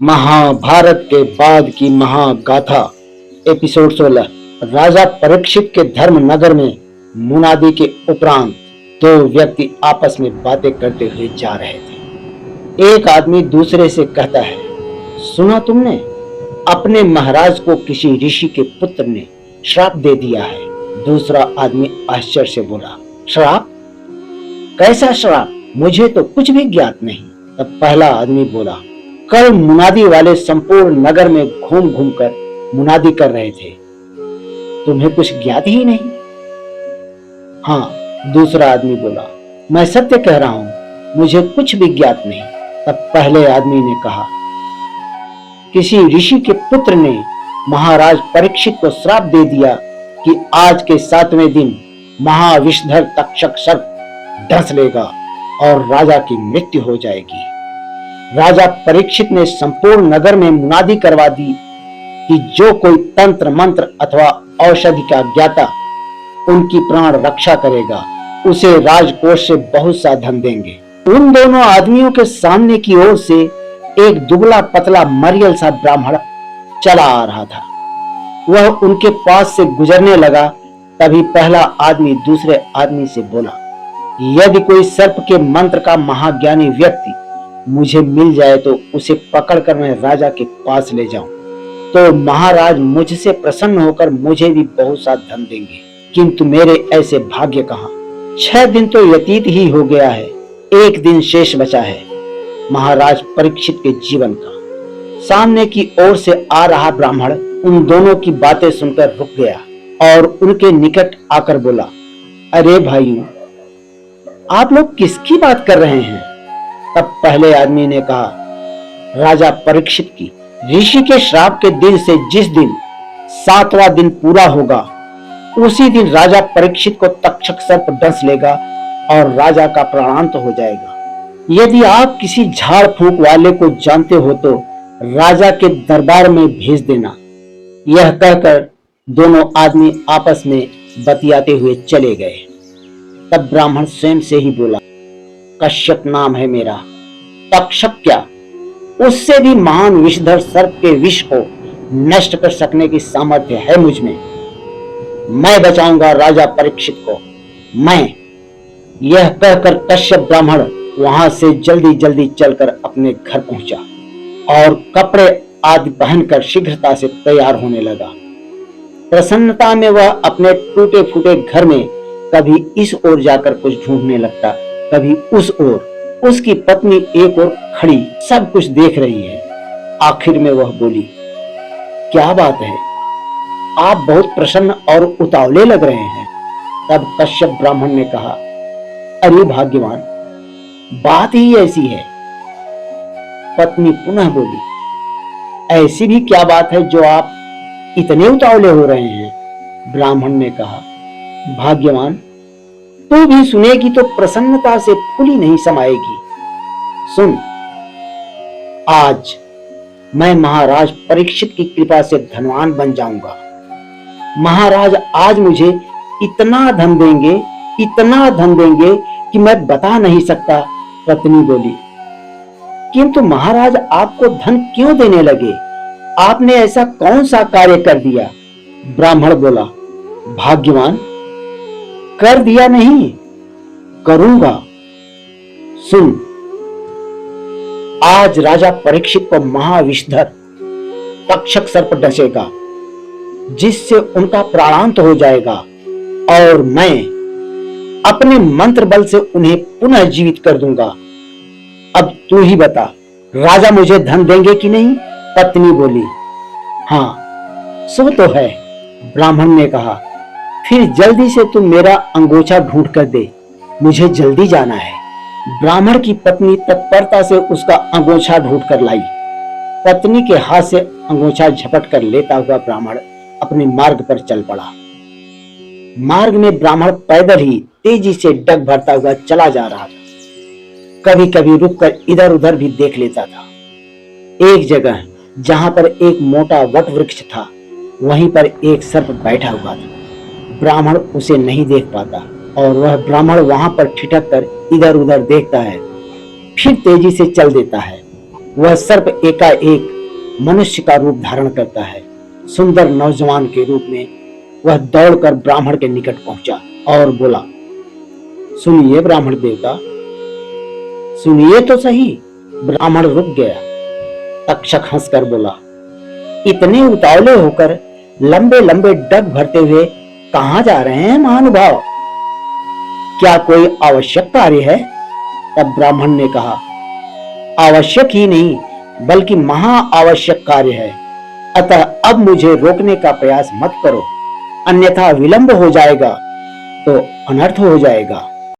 महाभारत के बाद की महागाथा एपिसोड 16। राजा परीक्षित के धर्म नगर में मुनादी के उपरांत दो व्यक्ति आपस में बातें करते हुए जा रहे थे। एक आदमी दूसरे से कहता है, सुना तुमने, अपने महाराज को किसी ऋषि के पुत्र ने श्राप दे दिया है। दूसरा आदमी आश्चर्य से बोला, श्राप? कैसा श्राप? मुझे तो कुछ भी ज्ञात नहीं। तब पहला आदमी बोला, कल मुनादी वाले संपूर्ण नगर में घूम घूम कर मुनादी कर रहे थे, तुम्हें कुछ ज्ञात ही नहीं? हाँ, दूसरा आदमी बोला, मैं सत्य कह रहा हूं, मुझे कुछ भी ज्ञात नहीं। तब पहले आदमी ने कहा, किसी ऋषि के पुत्र ने महाराज परीक्षित को श्राप दे दिया कि आज के 7वें दिन महाविषधर तक्षक सर्प डस लेगा और राजा की मृत्यु हो जाएगी। राजा परीक्षित ने संपूर्ण नगर में मुनादी करवा दी कि जो कोई तंत्र मंत्र अथवा औषधि का ज्ञाता उनकी प्राण रक्षा करेगा, उसे राजकोष से बहुत सा धन देंगे। उन दोनों आदमियों के सामने की ओर से एक दुबला पतला मरियल सा ब्राह्मण चला आ रहा था। वह उनके पास से गुजरने लगा। तभी पहला आदमी दूसरे आदमी से बोला, यदि कोई सर्प के मंत्र का महाज्ञानी व्यक्ति मुझे मिल जाए तो उसे पकड़कर मैं राजा के पास ले जाऊं, तो महाराज मुझसे प्रसन्न होकर मुझे भी बहुत सा धन देंगे। किंतु मेरे ऐसे भाग्य कहाँ। 6 दिन तो व्यतीत ही हो गया है, एक दिन शेष बचा है महाराज परीक्षित के जीवन का। सामने की ओर से आ रहा ब्राह्मण उन दोनों की बातें सुनकर रुक गया और उनके निकट आकर बोला, अरे भाइयों, आप लोग किसकी बात कर रहे हैं? तब पहले आदमी ने कहा, राजा परीक्षित की। ऋषि के श्राप के दिन से जिस दिन 7वां दिन पूरा होगा, उसी दिन राजा परीक्षित को तक्षक सर्प डस लेगा और राजा का प्राणांत हो जाएगा। यदि आप किसी झाड़ फूंक वाले को जानते हो तो राजा के दरबार में भेज देना। यह कहकर दोनों आदमी आपस में बतियाते हुए चले गए। तब ब्राह्मण स्वयं से ही बोला, कश्यप नाम है मेरा। तक्षक क्या, उससे भी महान विषधर सर्प के विष को नष्ट कर सकने की सामर्थ्य है मुझ में। मैं बचाऊंगा राजा परीक्षित को, मैं। यह कहकर कश्यप ब्राह्मण वहां से जल्दी जल्दी चलकर अपने घर पहुंचा और कपड़े आदि पहनकर शीघ्रता से तैयार होने लगा। प्रसन्नता में वह अपने टूटे फूटे घर में कभी इस ओर जाकर कुछ ढूंढने लगता, कभी उस ओर। उसकी पत्नी एक ओर खड़ी सब कुछ देख रही है। आखिर में वह बोली, क्या बात है, आप बहुत प्रसन्न और उतावले लग रहे हैं। तब कश्यप ब्राह्मण ने कहा, अरे भाग्यवान, बात ही ऐसी है। पत्नी पुनः बोली, ऐसी भी क्या बात है जो आप इतने उतावले हो रहे हैं? ब्राह्मण ने कहा, भाग्यवान, तू भी सुनेगी तो प्रसन्नता से फूली नहीं समाएगी। सुन, आज मैं महाराज परीक्षित की कृपा से धनवान बन जाऊंगा। महाराज आज मुझे इतना धन देंगे, इतना धन देंगे कि मैं बता नहीं सकता। पत्नी बोली, किंतु महाराज आपको धन क्यों देने लगे? आपने ऐसा कौन सा कार्य कर दिया? ब्राह्मण बोला, भाग्यवान, कर दिया नहीं, करूंगा। सुन, आज राजा परीक्षित को महाविषधर तक्षक सर्प डसेगा, जिससे उनका प्राणांत हो जाएगा और मैं अपने मंत्र बल से उन्हें पुनः जीवित कर दूंगा। अब तू ही बता, राजा मुझे धन देंगे कि नहीं? पत्नी बोली, हाँ, सो तो है। ब्राह्मण ने कहा, फिर जल्दी से तुम मेरा अंगोछा ढूंढ कर दे, मुझे जल्दी जाना है। ब्राह्मण की पत्नी तत्परता से उसका अंगोछा ढूंढ कर लाई। पत्नी के हाथ से अंगोछा झपट कर लेता हुआ ब्राह्मण अपने मार्ग पर चल पड़ा। मार्ग में ब्राह्मण पैदल ही तेजी से डग भरता हुआ चला जा रहा था। कभी कभी रुककर इधर उधर भी देख लेता था। एक जगह जहां पर एक मोटा वट वृक्ष था, वहीं पर एक सर्प बैठा हुआ था। ब्राह्मण उसे नहीं देख पाता और वह ब्राह्मण वहां पर ठिठक कर इधर उधर देखता है, फिर तेजी से चल देता है। वह सर्प एकाएक मनुष्य का रूप धारण करता है। सुंदर नौजवान के रूप में वह दौड़कर ब्राह्मण के निकट पहुंचा और बोला, सुनिए ब्राह्मण देवता, सुनिए तो सही। ब्राह्मण रुक गया। तक्षक हंसकर बोला, इतने उतावले होकर लंबे लंबे डग भरते हुए कहां जा रहे हैं महानुभाव? क्या कोई आवश्यक कार्य है? तब ब्राह्मण ने कहा, आवश्यक ही नहीं बल्कि महा आवश्यक कार्य है। अतः अब मुझे रोकने का प्रयास मत करो, अन्यथा विलंब हो जाएगा तो अनर्थ हो जाएगा।